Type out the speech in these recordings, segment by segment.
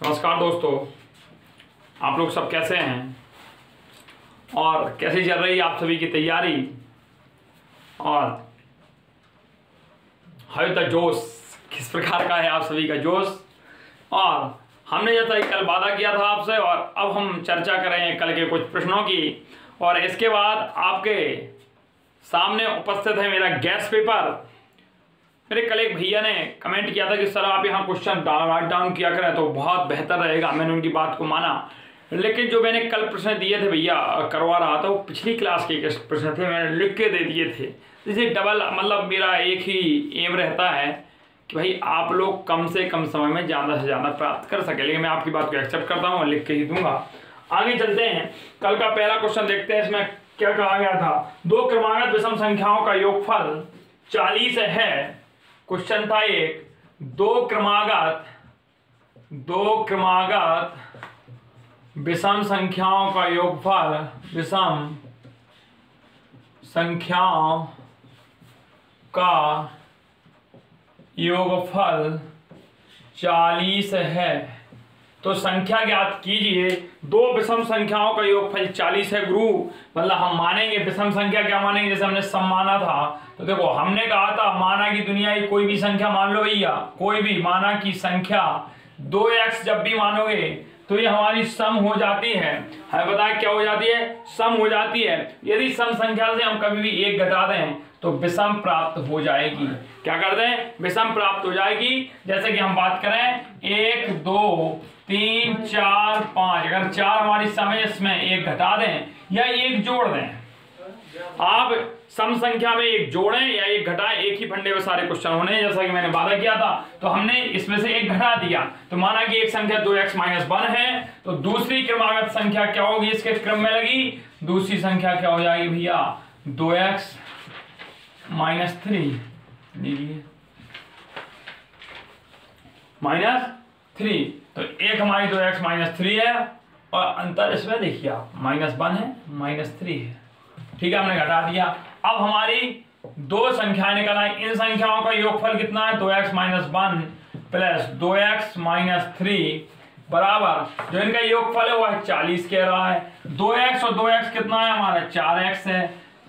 नमस्कार दोस्तों, आप लोग सब कैसे हैं और कैसे चल रही है आप सभी की तैयारी और हाउ द जोश किस प्रकार का है आप सभी का जोश। और हमने जैसा कि कल वादा किया था आपसे और अब हम चर्चा करेंगे कल के कुछ प्रश्नों की और इसके बाद आपके सामने उपस्थित है मेरा गैस पेपर। मेरे कल एक भैया ने कमेंट किया था कि सर आप यहाँ क्वेश्चन राइट डाउन किया करें तो बहुत बेहतर रहेगा। मैंने उनकी बात को माना, लेकिन जो मैंने कल प्रश्न दिए थे भैया करवा रहा था वो पिछली क्लास के प्रश्न थे, मैंने लिख के दे दिए थे। जैसे डबल मतलब मेरा एक ही एम रहता है कि भाई आप लोग कम से कम समय में ज़्यादा से ज़्यादा प्राप्त कर सके, लेकिन मैं आपकी बात को एक्सेप्ट करता हूँ और लिख के ही दूंगा। आगे चलते हैं, कल का पहला क्वेश्चन देखते हैं। इसमें क्या कहा गया था, दो क्रमागत विषम संख्याओं का योगफल 40 है। क्वेश्चन था एक, दो क्रमागत विषम संख्याओं का योगफल विषम संख्याओं का योगफल 40 है। तो संख्या ज्ञात कीजिए। दो विषम संख्याओं का योगफल 40 है गुरु, मतलब हम मानेंगे विषम संख्या क्या मानेंगे, जैसे हमने सम माना था। तो देखो हमने कहा था माना की दुनिया की कोई भी संख्या मान लो भैया, कोई भी माना की संख्या 2x जब भी मानोगे तो ये हमारी सम हो जाती है। हमें पता है क्या हो जाती है, सम हो जाती है। यदि सम संख्या से हम कभी भी एक घटा दें तो विषम प्राप्त हो जाएगी। क्या कर दें, विषम प्राप्त हो जाएगी। जैसे कि हम बात करें 1 2 3 4 5, अगर 4 हमारी सम है इसमें एक घटा दें या एक जोड़ दें। आप सम संख्या में एक जोड़ें या एक घटाएं, एक ही फंडे में सारे क्वेश्चन होने हैं। जैसा कि मैंने वादा किया था तो हमने इसमें से एक घटा दिया, तो माना कि एक संख्या 2x - 1 है, तो दूसरी क्रमागत संख्या क्या होगी इसके क्रम में लगी, दूसरी संख्या क्या हो जाएगी भैया 2x - 3 -3। तो एक हमारी 2x - 3 है और अंतर इसमें देखिए आप -1 है -3 है। ठीक है, हमने घटा दिया। अब हमारी दो संख्याएं निकल आई, इन संख्याओं का योगफल कितना है 2x - 1 प्लस 2x - 3 बराबर जो इनका योगफल है वह 40 कह रहा है। 2x और 2x कितना है हमारा 4x है,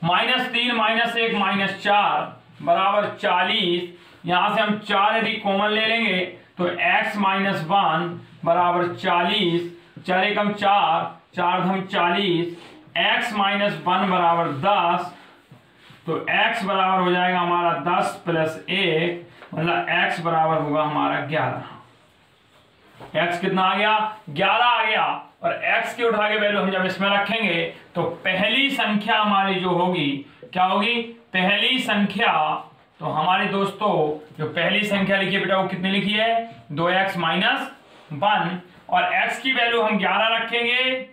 -3 -1 -4 बराबर 40। यहां से हम 4 यदि कॉमन ले लेंगे तो x - 1 बराबर 40, 4 एकम 4, 4 धम 40, x - 1 बराबर 10। तो x बराबर हो जाएगा हमारा 10 प्लस 1, मतलब x बराबर होगा हमारा 11। x कितना आ गया 11 आ गया। और x की उठा के वैल्यू हम जब इसमें रखेंगे तो पहली संख्या हमारी जो होगी क्या होगी, पहली संख्या तो हमारे दोस्तों जो पहली संख्या लिखी है बेटा वो कितनी लिखी है 2x - 1 और x की वैल्यू हम 11 रखेंगे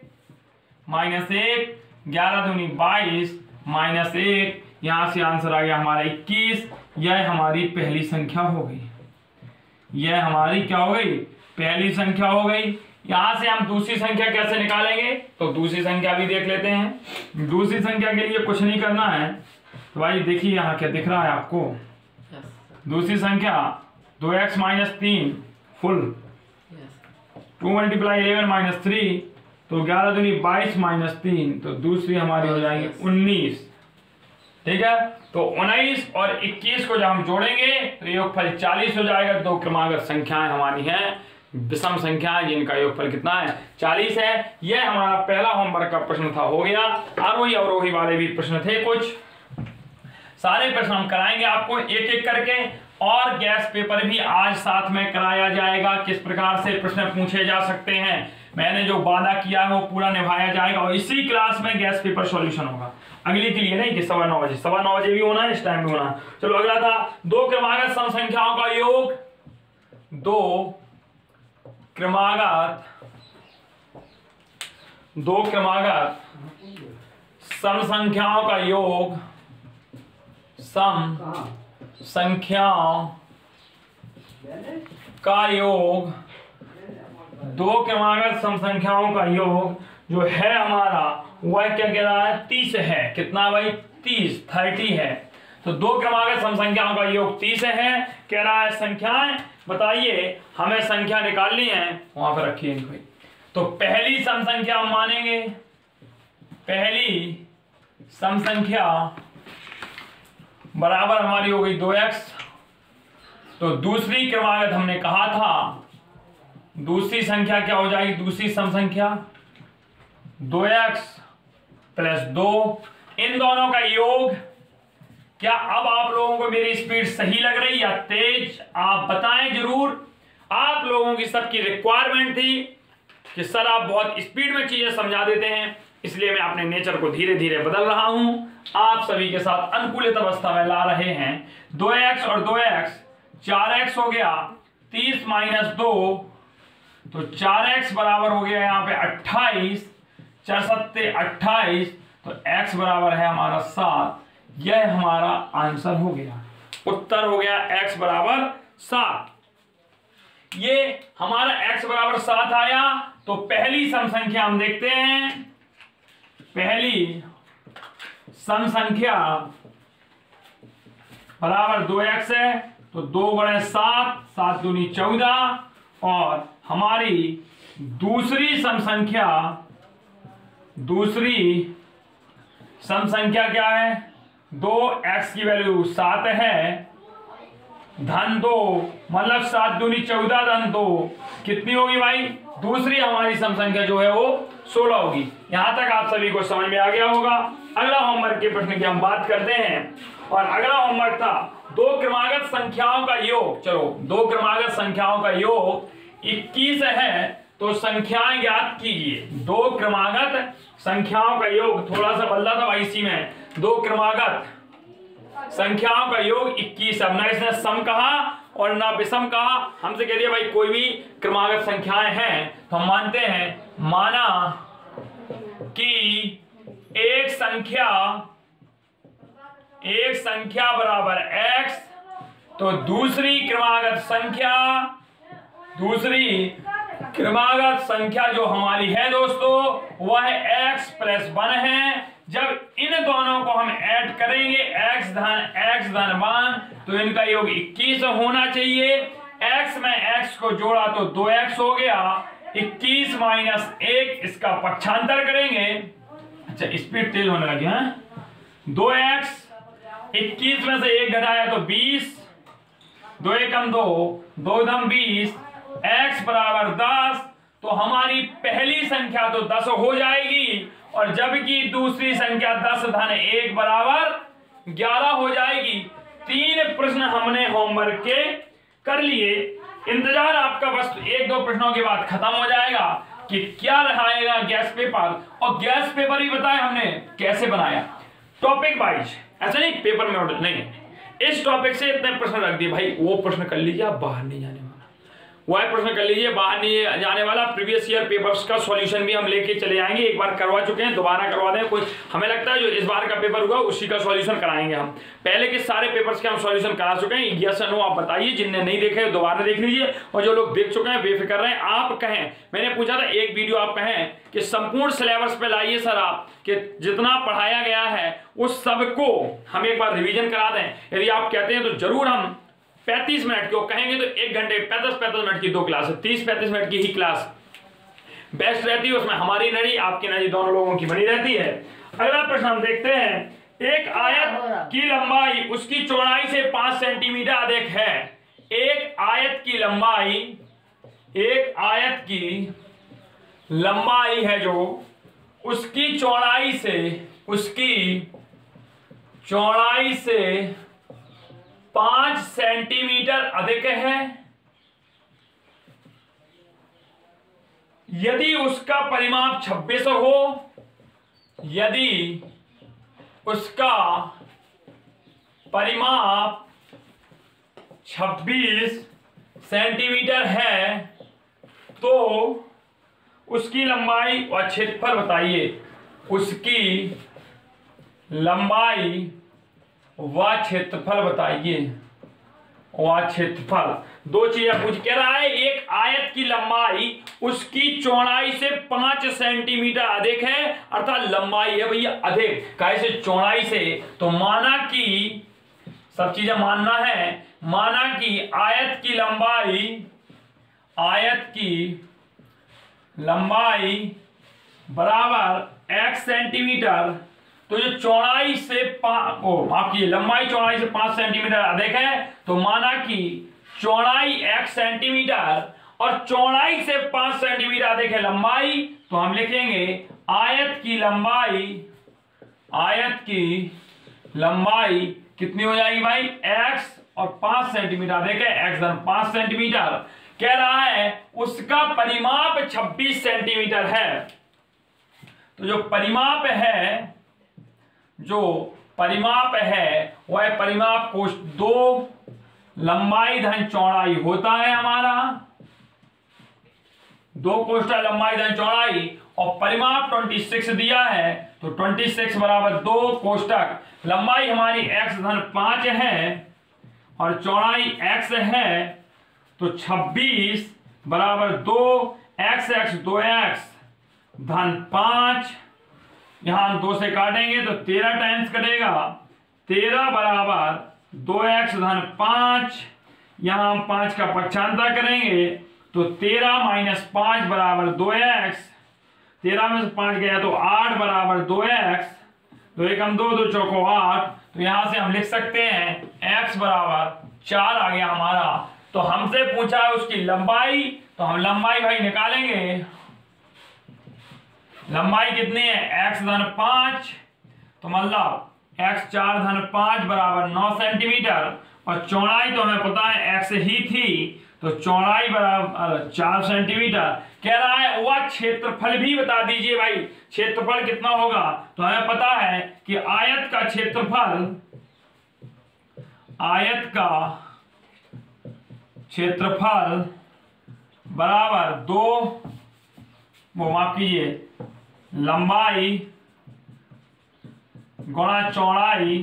-1, 11 दूनी 22 -1, यहां से आंसर आ गया हमारा 21। यह हमारी पहली संख्या हो गई, यह हमारी क्या हो गई पहली संख्या हो गई। यहां से हम दूसरी संख्या कैसे निकालेंगे तो दूसरी संख्या भी देख लेते हैं। दूसरी संख्या के लिए कुछ नहीं करना है, तो भाई देखिए यहाँ क्या दिख रहा है आपको, दूसरी संख्या 2x - 3 फुल 2 × 11 - 3, तो 11 दूनी 22 - 3, तो दूसरी हमारी हो जाएगी 19। ठीक है, तो 19 और 21 को जब हम जोड़ेंगे तो योगफल 40 हो जाएगा। दो क्रमागत संख्याएं हमारी हैं विषम संख्याएं जिनका योगफल कितना है 40 है। यह हमारा पहला होमवर्क का प्रश्न था, हो गया। आरोही अवरोही वाले भी प्रश्न थे कुछ, सारे प्रश्न हम कराएंगे आपको एक एक करके। और गैस पेपर भी आज साथ में कराया जाएगा, किस प्रकार से प्रश्न पूछे जा सकते हैं। मैंने जो वादा किया है वो पूरा निभाया जाएगा और इसी क्लास में गैस पेपर सॉल्यूशन होगा। अगली के लिए नहीं कि 9:15 बजे, 9:15 बजे भी होना है, इस टाइम भी होना है। चलो अगला था दो क्रमागत सम संख्याओं का योग, दो क्रमागत सम संख्याओं का योग, सम संख्याओं का योग, दो क्रमागत सम संख्याओं का योग जो है हमारा वह क्या कह रहा है 30 है। कितना भाई 30 है। तो दो क्रमागत सम संख्याओं का योग 30 है, कह रहा है संख्याएं बताइए हमें संख्या निकालनी है, वहां पर रखिए इनको। तो पहली सम संख्या हम मानेंगे, पहली सम संख्या बराबर हमारी हो गई 2x। तो दूसरी क्रमागत हमने कहा था, दूसरी संख्या क्या हो जाएगी, दूसरी सम संख्या 2x प्लस 2, इन दोनों का योग। क्या अब आप लोगों को मेरी स्पीड सही लग रही या तेज, आप बताएं जरूर। आप लोगों की सबकी रिक्वायरमेंट थी कि सर आप बहुत स्पीड में चीजें समझा देते हैं, इसलिए मैं अपने नेचर को धीरे धीरे बदल रहा हूं, आप सभी के साथ अनुकूलित अवस्था में ला रहे हैं। 2x और 2x 4x हो गया, 30 माइनस 2 तो 4x बराबर हो गया यहाँ पे 28, 4 सत्ते 28, तो x बराबर है हमारा 7। यह हमारा आंसर हो गया, उत्तर हो गया x बराबर 7। ये हमारा x बराबर 7 आया। तो पहली सम संख्या हम देखते हैं, पहली सम संख्या बराबर 2x है, तो 2 बड़े 7, 7 दूनी 14, और हमारी दूसरी सम संख्या, दूसरी सम संख्या क्या है, 2x की वैल्यू 7 है, धन 2, मतलब 7 दूनी 14 धन 2 कितनी होगी भाई, दूसरी हमारी सम संख्या जो है वो 16 होगी। यहां तक आप सभी को समझ में आ गया होगा। अगला होमवर्क के प्रश्न की हम बात करते हैं, और अगला होमवर्क था दो क्रमागत संख्याओं का योग। चलो, दो क्रमागत संख्याओं का योग 21 है, तो संख्याएं ज्ञात कीजिए। दो क्रमागत संख्याओं का योग, थोड़ा सा बदला था भाई इसी में, दो क्रमागत संख्याओं का योग 21। अब ना इसने सम कहा और ना विषम कहा, हमसे कह दिया भाई कोई भी क्रमागत संख्याएं हैं तो हम मानते हैं, माना कि एक संख्या बराबर x, तो दूसरी क्रमागत संख्या जो हमारी है दोस्तों वह x प्लस 1 है। जब इन दोनों को हम ऐड करेंगे x धन 1, तो इनका योग 21 होना चाहिए। x में x को जोड़ा तो 2x हो गया, 21 माइनस 1 इसका पक्षांतर करेंगे। अच्छा, स्पीड तेज होने लगी है। 2x 21 में से 1 घटाया तो 20, 2 एकम 2, 2 दम 20, x बराबर 10। तो हमारी पहली संख्या तो 10 हो जाएगी, और जबकि दूसरी संख्या 10 धन 1 बराबर 11 हो जाएगी। 3 प्रश्न हमने होमवर्क के कर लिए। इंतजार आपका बस 1-2 प्रश्नों के बाद खत्म हो जाएगा कि क्या रहेगा गैस पेपर। और गैस पेपर भी बताया हमने कैसे बनाया, टॉपिक वाइज, ऐसा नहीं पेपर में नहीं, इस टॉपिक से इतने प्रश्न रख दिए भाई, वो प्रश्न कर लीजिए, आप बाहर नहीं जाने वाला, वह प्रश्न कर लीजिए, बाहर नहीं जाने वाला। प्रीवियस ईयर पेपर्स का सॉल्यूशन भी हम लेके चले जाएंगे, एक बार करवा चुके हैं, दोबारा करवा दें। कोई हमें लगता है जो इस बार का पेपर हुआ उसी का सॉल्यूशन कराएंगे हम। पहले के सारे पेपर्स के हम सॉल्यूशन करा चुके हैं। यस और नो आप बताइए, जिनने नहीं देखे दोबारा देख लीजिए, और जो लोग देख चुके हैं बेफिक्र रहे। आप कहें, मैंने पूछा था एक वीडियो, आप कहें कि संपूर्ण सिलेबस पे लाइए सर आप, कि जितना पढ़ाया गया है उस सबको हम एक बार रिवीजन करा दें। यदि आप कहते हैं तो जरूर हम 35 मिनट की, कहेंगे तो 1 घंटे 35 मिनट की 2 क्लास है, 30-35 मिनट की ही क्लास बेस्ट रहती है। उसमें हमारी नरी आपकी नरी दोनों लोगों की बनी रहती है। अगला प्रश्न हम देखते हैं। एक आयत की लंबाई उसकी चौड़ाई से 5 सेंटीमीटर अधिक है। एक आयत की लंबाई है जो उसकी चौड़ाई से 5 सेंटीमीटर अधिक है। यदि उसका परिमाप 26 हो, यदि उसका परिमाप 26 सेंटीमीटर है, तो उसकी लंबाई और क्षेत्रफल बताइए। उसकी लंबाई व क्षेत्रफल बताइए, व क्षेत्रफल। दो चीजें पूछ के रहा है। एक आयत की लंबाई उसकी चौड़ाई से 5 सेंटीमीटर अधिक है, अर्थात लंबाई है भैया अधिक, कैसे चौड़ाई से। तो माना कि सब चीजें मानना है माना कि आयत की लंबाई बराबर x सेंटीमीटर, तो जो चौड़ाई से माफ कीजिए लंबाई चौड़ाई से 5 सेंटीमीटर अधिक है, तो माना कि चौड़ाई x सेंटीमीटर और चौड़ाई से 5 सेंटीमीटर अधिक है लंबाई, तो हम लिखेंगे आयत की लंबाई कितनी हो जाएगी भाई, x और 5 सेंटीमीटर अधिक है, x धन 5 सेंटीमीटर। कह रहा है उसका परिमाप 26 सेंटीमीटर है। तो जो परिमाप है वह परिमाप कोष्ठ 2 लंबाई धन चौड़ाई होता है हमारा, 2 कोष्ठक लंबाई धन चौड़ाई, और परिमाप 26 दिया है, तो 26 बराबर 2 कोष्ठक लंबाई हमारी x धन 5 है और चौड़ाई x है, तो 26 बराबर 2x 2x धन 5, यहां हम 2 से काटेंगे तो 13 टाइम्स कटेगा, 13 बराबर 2x धन 5, यहां हम 5 का पक्षांतर करेंगे तो 13 माइनस 5 बराबर 2x, 13 में से 5 गया तो 8 बराबर 2x, तो 1 हम 2 2 चौको 8, तो यहां से हम लिख सकते हैं x बराबर 4 आ गया हमारा। तो हमसे पूछा है उसकी लंबाई, तो हम लंबाई भाई निकालेंगे, लंबाई कितनी है x धन 5, तो मतलब x 4 धन 5 बराबर 9 सेंटीमीटर, और चौड़ाई तो हमें पता है x ही थी, तो चौड़ाई बराबर 4 सेंटीमीटर। कह रहा है वह क्षेत्रफल भी बता दीजिए भाई, क्षेत्रफल कितना होगा, तो हमें पता है कि आयत का क्षेत्रफल बराबर 2 माफ कीजिए लंबाई गुणा चौड़ाई।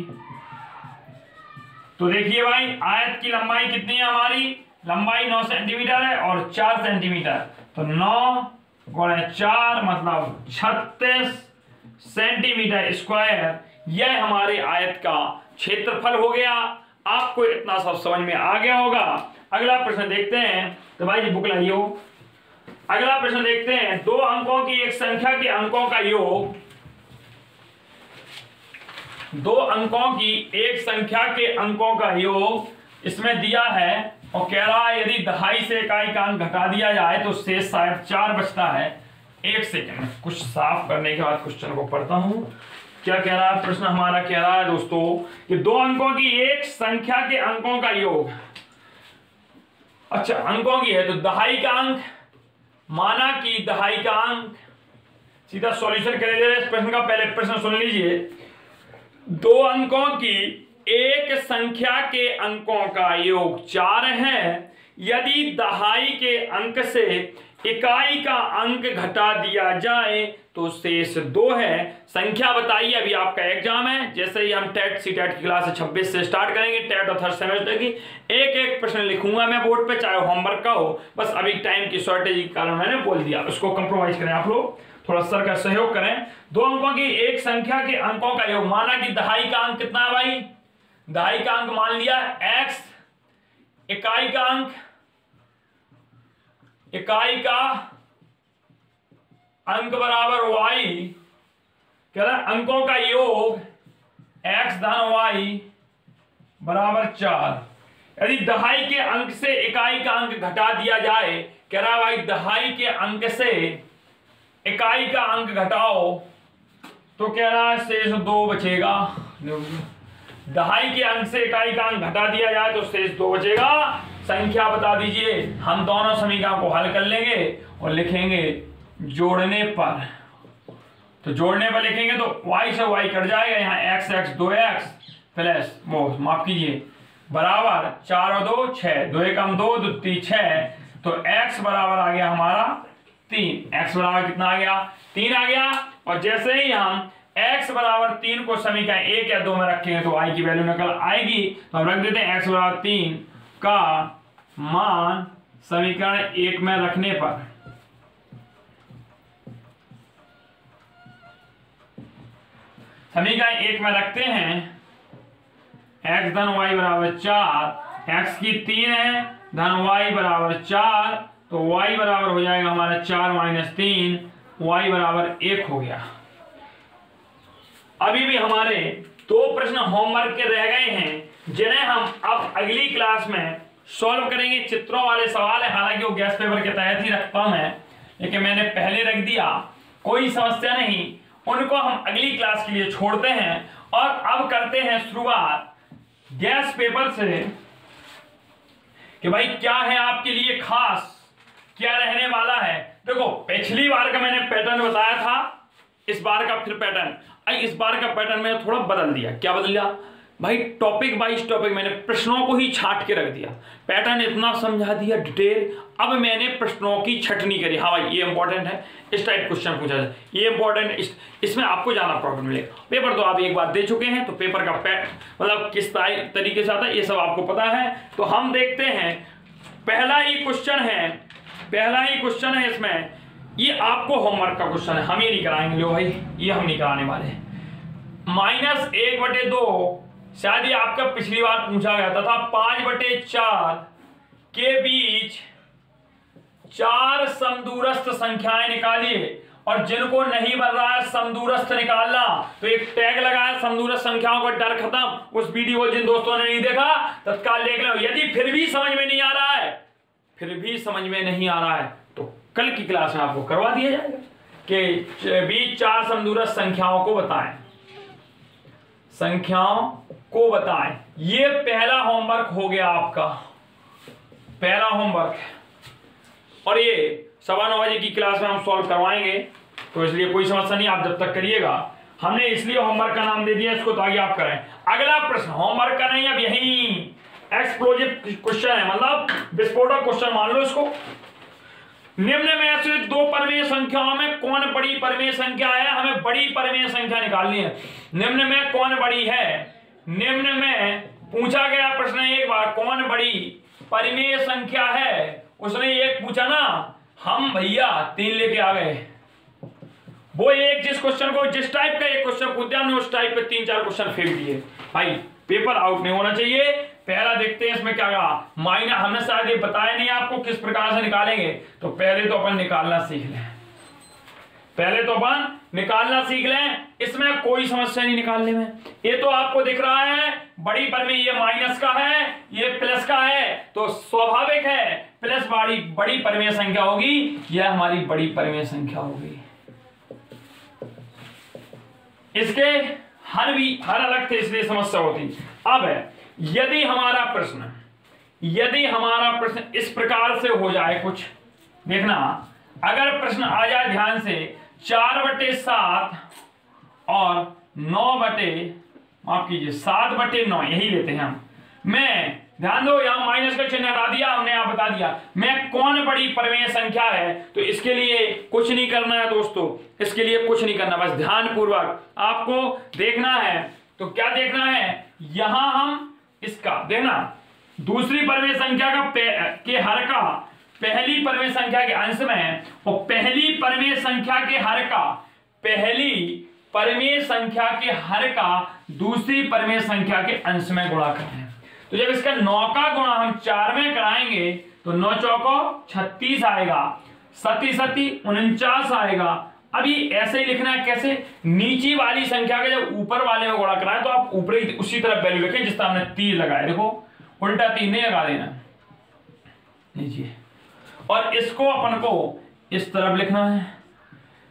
तो देखिए भाई आयत की लंबाई कितनी है, हमारी लंबाई 9 सेंटीमीटर है और 4 सेंटीमीटर, तो 9 गुणा 4 मतलब 36 सेंटीमीटर स्क्वायर, यह हमारे आयत का क्षेत्रफल हो गया। आपको इतना सब समझ में आ गया होगा। अगला प्रश्न देखते हैं, तो भाई जी बुक लाइए। अगला प्रश्न देखते हैं, 2 अंकों की एक संख्या के अंकों का योग, 2 अंकों की एक संख्या के अंकों का योग इसमें दिया है, और कह रहा है यदि दहाई से इकाई का अंक घटा दिया जाए तो शेष शायद 4 बचता है। 1 सेकंड कुछ साफ करने के बाद क्वेश्चन को पढ़ता हूं। क्या कह रहा है प्रश्न हमारा, कह रहा है दोस्तों कि 2 अंकों की एक संख्या के अंकों का योग, अच्छा अंकों की है तो दहाई का अंक, माना कि दहाई का अंक, सीधा सॉल्यूशन करेंगे इस प्रश्न का। पहले प्रश्न सुन लीजिए, 2 अंकों की एक संख्या के अंकों का योग 4 है, यदि दहाई के अंक से इकाई का अंक घटा दिया जाए तो शेष 2 है। संख्या बताइए। अभी आपका एग्जाम है, जैसे ही हम टेट सी टेट की क्लास 26 से स्टार्ट करेंगे, टेट और 3rd सेमेस्टर की एक एक प्रश्न लिखूंगा मैं बोर्ड पे, चाहे होमवर्क का हो, बस अभी टाइम की शॉर्टेज के कारण मैंने बोल दिया, उसको कंप्रोमाइज करें आप लोग, थोड़ा सर का सहयोग करें। 2 अंकों की एक संख्या के अंकों का योग, माना कि दहाई का अंक कितना है भाई, दहाई का अंक मान लिया x, इकाई का अंक, इकाई का अंक बराबर y, कह रहा है अंकों का योग x धन y बराबर 4। यदि दहाई के अंक से इकाई का अंक घटा दिया जाए, कह रहा है भाई दहाई के अंक से इकाई का अंक घटाओ, तो कह रहा है शेष 2 बचेगा। दहाई के अंक से इकाई का अंक घटा दिया जाए तो शेष 2 बचेगा। संख्या बता दीजिए। हम दोनों समीकरण को हल कर लेंगे और लिखेंगे जोड़ने पर, तो जोड़ने पर लिखेंगे तो y से y कट जाएगा, यहाँ x 2x प्लस वो माफ कीजिए बराबर 4 और 2 6, 2 1 2 2 3 6, तो x बराबर आ गया हमारा 3। x बराबर कितना आ गया, 3 आ गया। और जैसे ही हम x बराबर 3 को समीकरण 1 या 2 में रखेंगे तो y की वैल्यू निकल आएगी, तो हम रख देते हैं x बराबर 3 का मान समीकरण 1 में रखने पर, समीकरण 1 में रखते हैं x धन y बराबर 4, x की 3 है धन y बराबर 4, तो y बराबर हो जाएगा हमारा 4 माइनस 3, y बराबर 1 हो गया। अभी भी हमारे 2 प्रश्न होमवर्क के रह गए हैं जिन्हें हम अब अगली क्लास में सॉल्व करेंगे। चित्रों वाले सवाल है, हालांकि वो गैस पेपर के तहत ही रखता हूं मैं, लेकिन मैंने पहले रख दिया, कोई समस्या नहीं। उनको हम अगली क्लास के लिए छोड़ते हैं और अब करते हैं शुरुआत गैस पेपर से कि भाई क्या है आपके लिए खास, क्या रहने वाला है। देखो पिछली बार का मैंने पैटर्न बताया था, इस बार का फिर पैटर्न, इस बार का पैटर्न मैंने थोड़ा बदल दिया। क्या बदल दिया भाई? टॉपिक बाइज टॉपिक मैंने प्रश्नों को ही छांट के रख दिया, पैटर्न इतना समझा दिया डिटेल। अब मैंने प्रश्नों की छटनी करी। हाँ भाई ये इंपॉर्टेंट है, इस टाइप क्वेश्चन पूछा जाए, ये इंपॉर्टेंट, इसमें आपको ज्यादा प्रॉब्लम मिलेगा। पेपर तो आप एक बार दे चुके हैं, तो पेपर का मतलब किस तरीके से आता है ये सब आपको पता है। तो हम देखते हैं पहला ही क्वेश्चन है इसमें, ये आपको होमवर्क का क्वेश्चन है, हम ये नहीं कराएंगे। लो भाई ये हम नहीं कराने वाले। -1/2 शायद ये आपका पिछली बार पूछा गया था 5/4 के बीच 4 समदूरस्थ संख्याएं निकालिए, और जिनको नहीं बन रहा है समदूरस्थ निकालना तो एक टैग लगाया समदूरस्थ संख्याओं का डर खत्म। उस वीडियो को जिन दोस्तों ने नहीं देखा तत्काल देख लो। यदि फिर भी समझ में नहीं आ रहा है तो कल की क्लास में आपको करवा दिया जाएगा कि बीच 4 समदूरस्थ संख्याओं को बताएं। ये पहला होमवर्क हो गया आपका, पहला होमवर्क, और ये 9:15 बजे की क्लास में हम सॉल्व करवाएंगे, तो इसलिए कोई समस्या नहीं, आप जब तक करिएगा। हमने इसलिए होमवर्क का नाम दे दिया इसको ताकि आप करें। अगला प्रश्न होमवर्क का नहीं, अब यही एक्सप्लोजिव क्वेश्चन है, मतलब विस्फोटक क्वेश्चन मान लो इसको। निम्न में से 2 परमेय संख्याओं में कौन बड़ी परमेय संख्या है? हमें बड़ी परमेय संख्या निकालनी है। निम्न में कौन बड़ी है? निम्न में पूछा गया प्रश्न एक बार, कौन बड़ी परमेय संख्या है? उसने एक पूछा ना, हम भैया 3 लेके आ गए। वो एक जिस टाइप का एक क्वेश्चन पूछ दिया हमने, उस टाइप पे 3-4 क्वेश्चन फेंक दिए। भाई पेपर आउट नहीं होना चाहिए। पहला देखते हैं इसमें क्या कहा, माइनस, हमने शायद ये बताया नहीं आपको किस प्रकार से निकालेंगे, तो पहले तो अपन निकालना सीख लें। इसमें कोई समस्या नहीं निकालने में। ये तो आपको दिख रहा है बड़ी परमेय, ये माइनस का है, ये प्लस का है, तो स्वाभाविक है प्लस बड़ी परमेय संख्या होगी, यह हमारी बड़ी परमेय संख्या होगी। इसके हर अलग थे इसलिए समस्या होती। अब यदि हमारा प्रश्न इस प्रकार से हो जाए, कुछ देखना, अगर प्रश्न आ जाए ध्यान से 4/7 और 7/9, यही लेते हैं हम। मैं ध्यान दो, यहां माइनस का चिन्ह हटा दिया हमने, यहां बता दिया मैं कौन बड़ी परमेय संख्या है। तो इसके लिए कुछ नहीं करना है दोस्तों, इसके लिए कुछ नहीं करना, बस ध्यान पूर्वक आपको देखना है। तो क्या देखना है, यहां हम इसका देखना, दूसरी परमेय संख्या के हर का पहली परमेय संख्या के अंश में, और पहली परमेय संख्या के हर का दूसरी परमेय संख्या के अंश में गुणा करना है। तो जब इसका 9 का गुणा हम 4 में कराएंगे तो 9 चौको 36 आएगा, 7 49 आएगा। अभी ऐसे ही लिखना है, कैसे, नीची वाली संख्या के जब ऊपर वाले में गुणा कराएं तो आप ऊपरी उसी तरफ वैल्यू लिखें जिस तरह हमने 3 लगाया, देखो उल्टा 3 नहीं लगा देना, लीजिए, और इसको अपन को इस तरफ लिखना है।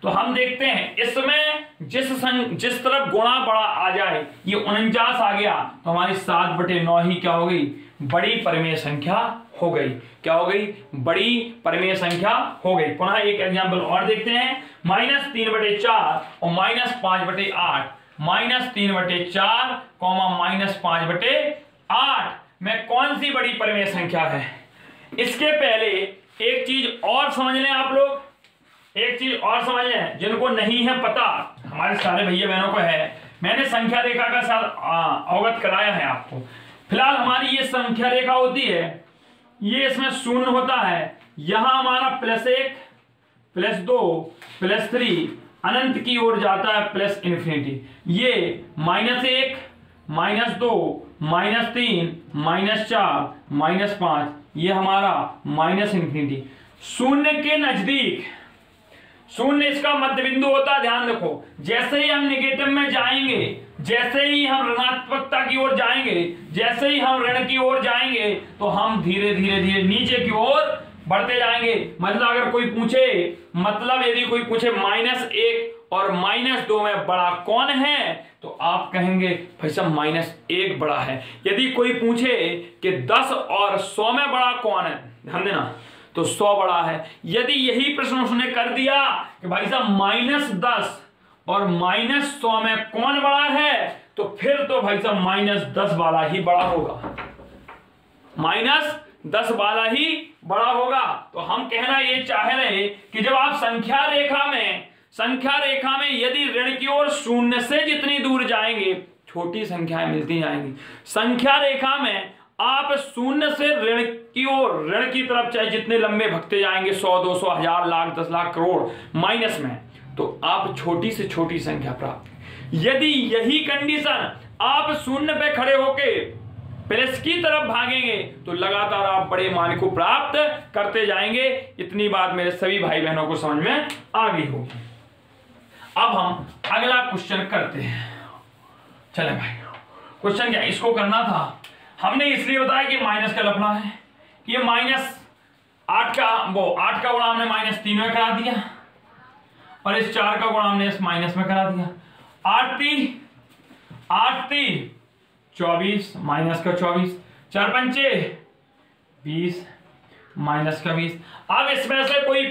तो हम देखते हैं इसमें जिस तरफ गुणा बड़ा आ जाए, ये 49 आ गया, तो हमारी 7/9 ही क्या हो गई, बड़ी परमेय संख्या हो गई। क्या हो गई, बड़ी परमेय संख्या हो गई। पुनः एक एग्जांपल और देखते हैं, -3/4 और -5/8, -3/4, -5/8 में कौन सी बड़ी परमेय संख्या है? इसके पहले एक चीज और समझ लें आप लोग, जिनको नहीं है पता, हमारे सारे भैया बहनों को है, मैंने संख्या रेखा का साथ अवगत कराया है आपको। फिलहाल हमारी ये संख्या रेखा होती है, ये इसमें 0 होता है, यहां हमारा +1, +2, +3 अनंत की ओर जाता है +∞। ये -1, -2, -3 -4 -5, ये हमारा -इंफिनिटी। शून्य के नजदीक, शून्य इसका मध्य बिंदु होता है, ध्यान रखो। जैसे ही हम निगेटिव में जाएंगे, जैसे ही हम ऋणात्मकता की ओर जाएंगे, जैसे ही हम ऋण की ओर जाएंगे, तो हम धीरे धीरे धीरे नीचे की ओर बढ़ते जाएंगे। मतलब अगर कोई पूछे, मतलब यदि कोई पूछे -1 और -2 में बड़ा कौन है, तो आप कहेंगे भाई साहब -1 बड़ा है। यदि कोई पूछे कि 10 और 100 में बड़ा कौन है, ध्यान देना, तो 100 बड़ा है। यदि यही प्रश्न उसने कर दिया कि भाई साहब -10 और -100 में कौन बड़ा है, तो फिर तो भाई साहब -10 वाला ही बड़ा होगा, -10 वाला ही बड़ा होगा। तो हम कहना ये चाह रहे कि जब आप संख्या रेखा में यदि ऋण की ओर शून्य से जितनी दूर जाएंगे, छोटी संख्याएं मिलती जाएंगी। संख्या रेखा में आप शून्य से ऋण की ओर, ऋण की तरफ चाहे जितने लंबे भगते जाएंगे, 100, 200, 1000, लाख, 10 लाख, करोड़ माइनस में, तो आप छोटी से छोटी संख्या प्राप्त। यदि यही कंडीशन आप शून्य पे खड़े होके प्लस की तरफ भागेंगे, तो लगातार आप बड़े मान को प्राप्त करते जाएंगे। इतनी बात मेरे सभी भाई बहनों को समझ में आ गई होगी। अब हम अगला क्वेश्चन करते हैं। चले भाई, क्वेश्चन क्या इसको करना था, हमने इसलिए बताया कि माइनस का लफड़ा है। ये -8 का गुणा हमने -3 में करा दिया, और इस 4 का गुणा हमने इस माइनस में करा दिया। 8 3 24 माइनस का 24, 4 पंचे 20 माइनस का 20। अब इसमें से कोई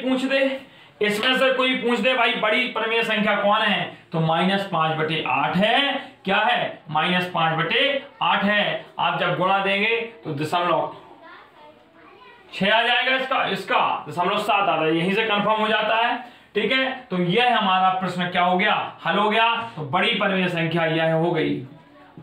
पूछ दे भाई बड़ी परिमेय संख्या कौन है, तो -5/8 है। क्या है? -5/8 है। आप जब गुणा देंगे तो 0.6 आ जाएगा, इसका 0.7 आता है, यहीं से कंफर्म हो जाता है। ठीक है, तो यह हमारा प्रश्न क्या हो गया, हल हो गया। तो बड़ी परिमेय संख्या यह हो गई।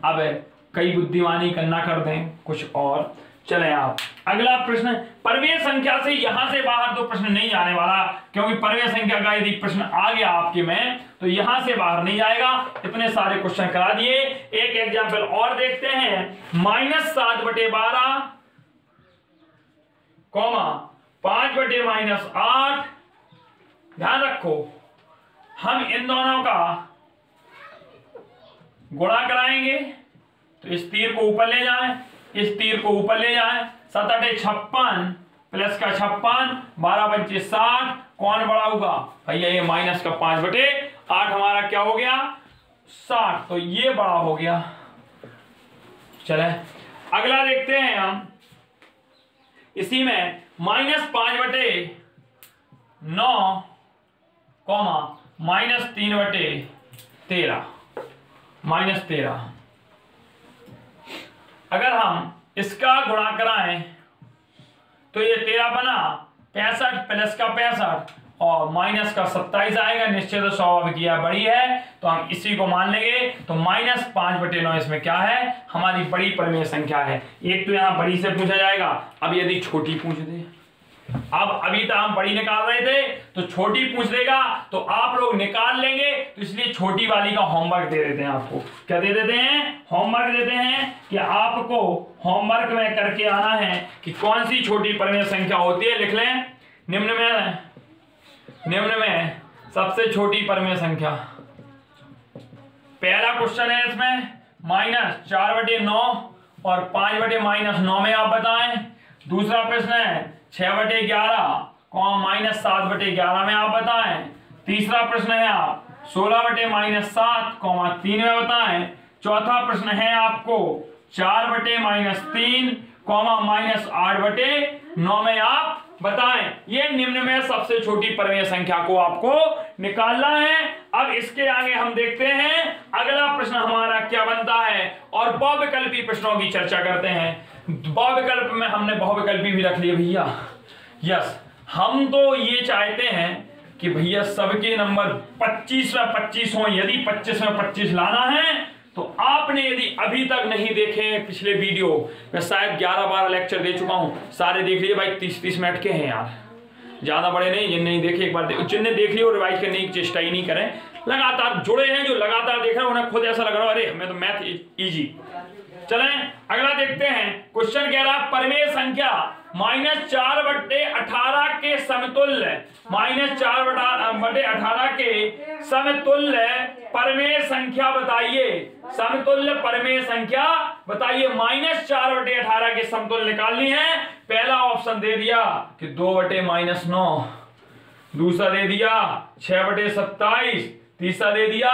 अब कई बुद्धिमानी करना कर दें कुछ और। चले आप अगला प्रश्न, परिमेय संख्या से यहां से बाहर तो प्रश्न नहीं जाने वाला, क्योंकि परिमेय संख्या का यदि प्रश्न आ गया आपके में तो यहां से बाहर नहीं जाएगा। इतने सारे क्वेश्चन करा दिए। एक एग्जांपल और देखते हैं, -7/12 5/-8। ध्यान रखो, हम इन दोनों का गुणा कराएंगे, तो इस तीर को ऊपर ले जाएं, इस तीर को ऊपर ले जाएं। 7/8 56 प्लस का 56, 12/5 60। कौन बड़ा होगा भैया? ये माइनस का 5/8 हमारा क्या हो गया? 60। तो ये बड़ा हो गया। चले अगला देखते हैं हम। इसी में -5/9 -3/13 -13। अगर हम इसका गुणा कराएं तो ये 13 बना, 65 प्लस का 65 और माइनस का 27 आएगा। निश्चित स्वाभाविक यह बड़ी है, तो हम इसी को मान लेंगे। तो -5/9 इसमें क्या है? हमारी बड़ी परिमेय संख्या है। एक तो यहां बड़ी से पूछा जाएगा। अब यदि छोटी पूछ दे, अब अभी तक हम बड़ी निकाल रहे थे, तो छोटी पूछ देगा तो आप लोग निकाल लेंगे। तो इसलिए छोटी वाली का होमवर्क दे देते हैं आपको। क्या दे देते हैं? होमवर्क देते हैं कि आपको होमवर्क में करके आना है कि कौन सी छोटी परिमेय संख्या होती है। लिख लें, निम्न में सबसे छोटी परिमेय संख्या। पहला क्वेश्चन है इसमें -4/9 और 5/-9 में आप बताएं। दूसरा प्रश्न है 6/11 -7/11 में आप बताएं। तीसरा प्रश्न है आप 16/-7 3 में बताएं। चौथा प्रश्न है आपको 4/-3 -8/9 में आप बताएं। ये निम्न में सबसे छोटी परिमेय संख्या को आपको निकालना है। अब इसके आगे हम देखते हैं अगला प्रश्न हमारा क्या बनता है, और बहुविकल्पी प्रश्नों की चर्चा करते हैं। बहुविकल्प में हमने बहुविकल्पी भी रख लिए भैया। यस, हम तो ये चाहते हैं कि भैया सबके नंबर 25 में 25 हो। यदि 25 में 25 लाना है तो आपने यदि अभी तक नहीं देखे पिछले वीडियो, मैं शायद 11-12 लेक्चर दे चुका हूं, सारे देख लीजिए भाई। 30-30 मिनट के हैं यार, ज्यादा बड़े नहीं। जिन नहीं देखे एक बार जिनने देख लिया और रिवाइज करने की चेष्टा ही नहीं करें। लगातार जुड़े हैं, जो लगातार देख रहे हैं उन्हें खुद ऐसा लग रहा है अरे हमें तो मैथ इजी। चलें अगला देखते हैं। क्वेश्चन कह रहा है परिमेय संख्या -4/18 के समतुल्य, -4/18 के समतुल्य परिमेय संख्या बताइए। समतुल्य परिमेय संख्या बताइए। -4/18 के समतुल्य निकालनी है। पहला ऑप्शन दे दिया कि 2/-9, दूसरा दे दिया 6/27, तीसरा दे दिया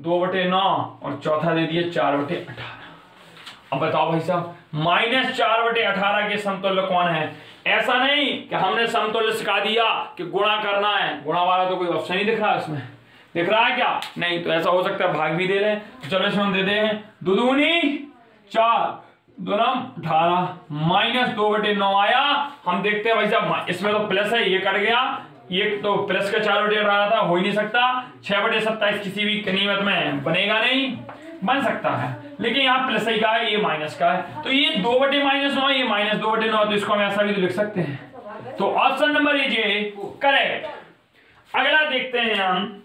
2/9 और चौथा दे दिया 4/18। अब बताओ भाई साहब -4/18 के समतुल्य कौन है? ऐसा नहीं कि हमने समतुल्य सिखा दिया कि गुणा करना है, गुणा वाला तो कोई ऑप्शन नहीं दिख रहा है उसमें। दिख रहा है क्या? नहीं। तो ऐसा हो सकता है भाग भी दे लें। चलो इसमें हम देते हैं 2 दूनी 4, 2 18, -2/9 आया। हम देखते हैं भाई साहब इसमें तो प्लस है, ये कट गया, ये तो प्लस का 4/18 था, हो ही नहीं सकता। 6/27 किसी भी कीमत में बनेगा नहीं, बन सकता है लेकिन यहाँ प्लस ही का है, ये माइनस का है। तो ये 2/-9, ये -2/9, तो इसको हम ऐसा भी तो लिख सकते हैं। तो ऑप्शन नंबर इज करेक्ट। अगला देखते हैं हम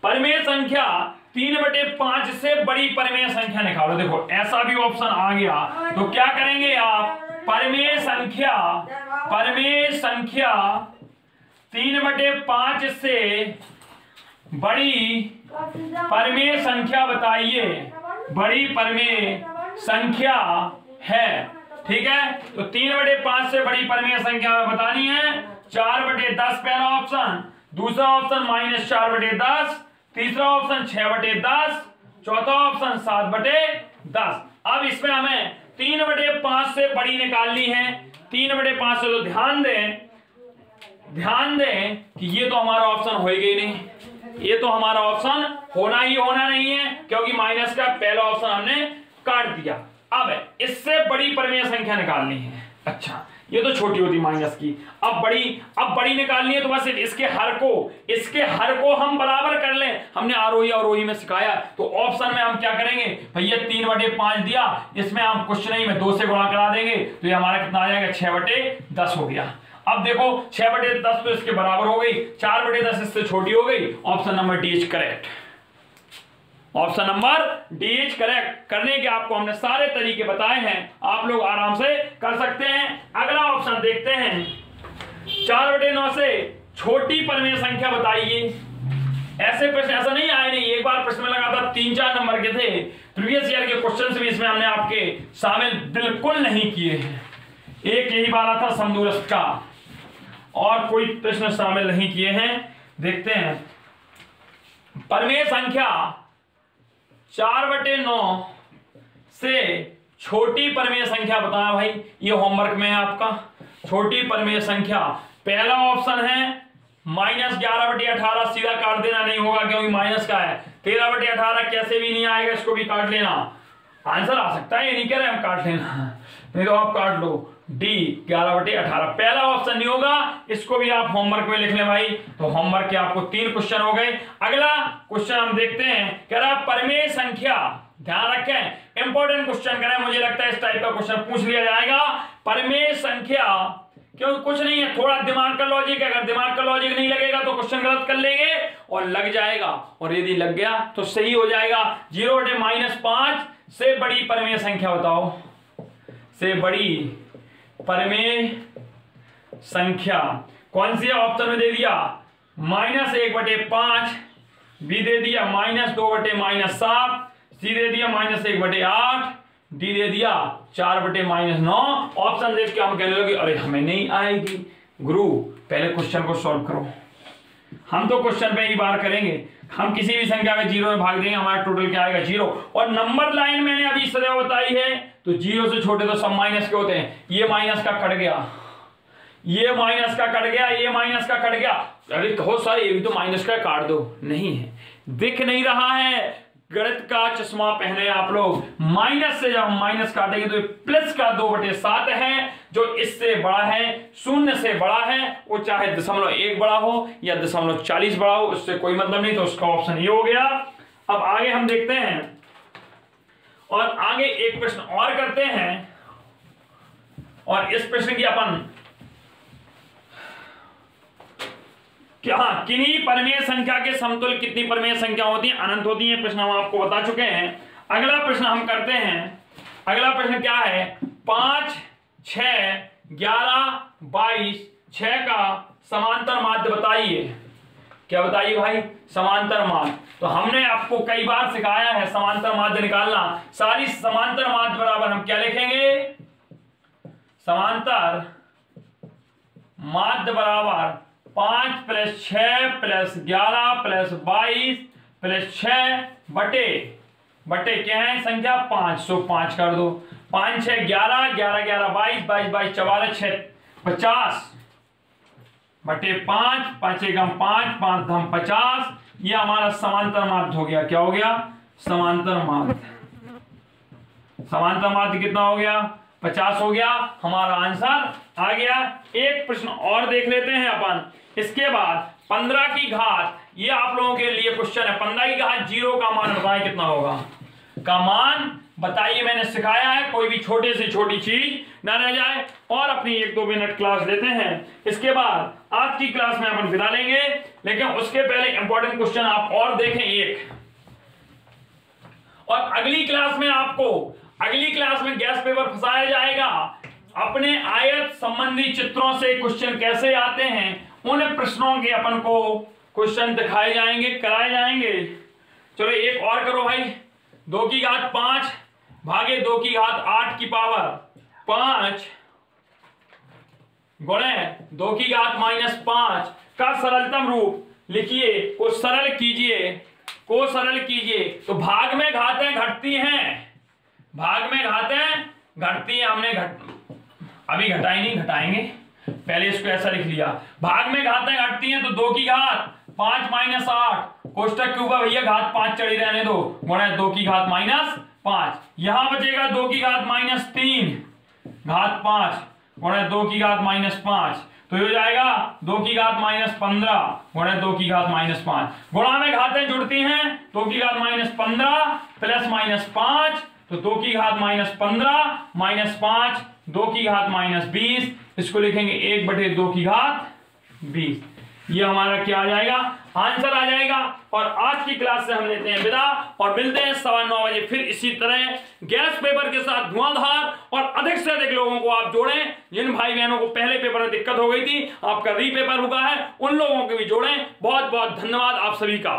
परिमेय संख्या 3/5 से बड़ी परिमेय संख्या निकालो। देखो ऐसा भी ऑप्शन आ गया तो क्या करेंगे आप? परिमेय संख्या 3/5 से बड़ी परिमेय संख्या बताइए। बड़ी परिमेय संख्या है, ठीक है। तो 3/5 से बड़ी परिमेय संख्या बतानी है। 4/10 पहला ऑप्शन, दूसरा ऑप्शन -4/10, तीसरा ऑप्शन 6/10, चौथा ऑप्शन 7/10। अब इसमें हमें 3/5 से बड़ी निकालनी है। 3/5 से, तो ध्यान दें कि ये तो हमारा ऑप्शन होएगा ही नहीं, ये तो हमारा ऑप्शन होना नहीं है क्योंकि माइनस का पहला ऑप्शन हमने काट दिया। अब इससे बड़ी परिमेय संख्या निकालनी है। अच्छा, ये तो छोटी होती माइनस की। अब बड़ी निकालनी है तो बस इसके हर को हम बराबर कर लें। हमने आरोही अवरोही में सिखाया। तो ऑप्शन में हम क्या करेंगे भैया? 3/5 दिया, इसमें हम कुछ नहीं में 2 से गुणा करा देंगे तो ये हमारा कितना आ जाएगा? 6/10 हो गया। अब देखो 6/10 तो इसके बराबर हो गई, 4/10 इससे छोटी हो गई। Option number D is correct. Option number D is correct. करने के आपको हमने सारे तरीके बताए हैं, आप लोग आराम से कर सकते हैं। अगला ऑप्शन देखते हैं। 4/9 से छोटी परिमेय संख्या बताइए। ऐसे प्रश्न ऐसा नहीं आए नहीं, एक बार प्रश्न में लगा था 3-4 नंबर के थे। प्रीवियस ईयर के क्वेश्चन भी इसमें हमने आपके शामिल बिल्कुल नहीं किए हैं। एक यही वाला था समदूरस्थ का, और कोई प्रश्न शामिल नहीं किए हैं। देखते हैं परिमेय संख्या 4/9 से छोटी परिमेय संख्या बताया भाई। ये होमवर्क में है आपका। छोटी परिमेय संख्या पहला ऑप्शन है -11/18, सीधा काट देना, नहीं होगा क्योंकि माइनस का है। 13/18 कैसे भी नहीं आएगा, इसको भी काट लेना। आंसर आ सकता है, ये नहीं कह रहे हम काट लेना, नहीं तो आप काट लो। डी 11/18 पहला ऑप्शन नहीं होगा। इसको भी आप होमवर्क में लिख लें भाई। तो होमवर्क के आपको 3 क्वेश्चन हो गए। अगला क्वेश्चन हम देखते हैं। कह रहा परिमेय संख्या, ध्यान रखें इंपॉर्टेंट क्वेश्चन करें, मुझे लगता है इस टाइप का क्वेश्चन पूछ लिया जाएगा। परिमेय संख्या, क्योंकि कुछ नहीं है, थोड़ा दिमाग का लॉजिक है। अगर दिमाग का लॉजिक नहीं लगेगा तो क्वेश्चन गलत कर लेंगे, और लग जाएगा, और यदि लग गया तो सही हो जाएगा। 0/-5 से बड़ी परिमेय संख्या बताओ। से बड़ी परिमेय संख्या कौन सी है? ऑप्शन में दे दिया -1/5, बी दे दिया -2/-7, सी दे दिया -1/8, डी दे दिया 4/-9। ऑप्शन देख के हम कहने लगे अरे हमें नहीं आएगी। गुरु पहले क्वेश्चन को सॉल्व करो। हम तो क्वेश्चन पे ही बार करेंगे। हम किसी भी संख्या में 0 में भाग देंगे, हमारा टोटल क्या आएगा? 0। और नंबर लाइन मैंने अभी सदैव बताई है, तो 0 से छोटे तो सब माइनस के होते हैं। ये माइनस का कट गया, ये माइनस का कट गया, ये माइनस का कट गया। अरे कहो सर ये भी तो माइनस का काट दो, नहीं है, दिख नहीं रहा है। गणित का चश्मा पहने आप लोग। माइनस से जब माइनस काटेंगे तो प्लस का 2/7 है, जो इससे बड़ा है, 0 से बड़ा है, वो चाहे 0.1 बड़ा हो या 0.40 बड़ा हो, उससे कोई मतलब नहीं। तो उसका ऑप्शन ये हो गया। अब आगे हम देखते हैं, और आगे एक प्रश्न और करते हैं, और इस प्रश्न की अपन क्या किन्हीं परिमेय संख्या के समतुल्य कितनी परिमेय संख्या होती है? अनंत होती है। प्रश्न हम आपको बता चुके हैं। अगला प्रश्न हम करते हैं अगला प्रश्न क्या है, 5, 6, 11, 22, 6 का समांतर माध्य बताइए। क्या बताइए भाई, समांतर माध्य। तो हमने आपको कई बार सिखाया है समांतर माध्य निकालना। सारी समांतर माध्य बराबर हम क्या लिखेंगे, समांतर माध्य बराबर 5 + 6 + 11 + 22 + 6 बटे क्या है संख्या 5, सो 5 कर दो। 5, 6, 11, 11, 11, 22, 22, 22, 44, 6, 50 बटे 5, 5 एकम 5, 5 धम 50। ये हमारा समांतर माध्य हो गया। क्या हो गया, समांतर माध्य। समांतर माध्य कितना हो गया, 50 हो गया। हमारा आंसर आ गया। एक प्रश्न और देख लेते हैं अपन। इसके बाद 15 की घात, ये आप लोगों के लिए क्वेश्चन है। 15 की घात 0 का मान बताएं कितना होगा, का मान बताइए। मैंने सिखाया है कोई भी छोटे से छोटी चीज ना रह जाए। और अपनी 1-2 मिनट क्लास लेते हैं। इसके बाद आज की क्लास में अपन विदा लेंगे, लेकिन उसके पहले इंपॉर्टेंट क्वेश्चन आप और देखें एक। और अगली क्लास में आपको गैस पेपर फंसाया जाएगा। अपने आयत संबंधी चित्रों से क्वेश्चन कैसे आते हैं, उन प्रश्नों के अपन को क्वेश्चन दिखाए जाएंगे, कराए जाएंगे। चलो एक और करो भाई। 2 की घात 5 भागे 2 की घात 8 की पावर 5 गुणे 2 की घात -5 का सरलतम रूप लिखिए। को सरल कीजिए। तो भाग में घातें घटती हैं, हमने अभी घटाई नहीं, घटाएंगे। पहले इसको ऐसा लिख लिया, भाग में घातें घटती हैं। तो 2 की घात 5 - 8 कोष्टक के ऊपर भैया घात 5 चढ़ी रहने दो, गुणे 2 की घात -5। यहां बचेगा 2 की घात -3 घात 5 गुणे 2 की घात -5। तो ये हो जाएगा 2 की घात -15 गुणे 2 की घात -5। गुणा में घातें जुड़ती हैं, 2 की घात -15 प्लस -5, तो 2 की घात -15 -5 2 की घात -20। इसको लिखेंगे 1/2 की घात 20। ये हमारा क्या आ जाएगा, आंसर आ जाएगा। और आज की क्लास से हम लेते हैं विदा और मिलते हैं 9:15 बजे फिर इसी तरह गैस पेपर के साथ धुआंधार। और अधिक से अधिक लोगों को आप जोड़ें। जिन भाई बहनों को पहले पेपर में दिक्कत हो गई थी, आपका रीपेपर हुआ है, उन लोगों को भी जोड़ें। बहुत बहुत धन्यवाद आप सभी का।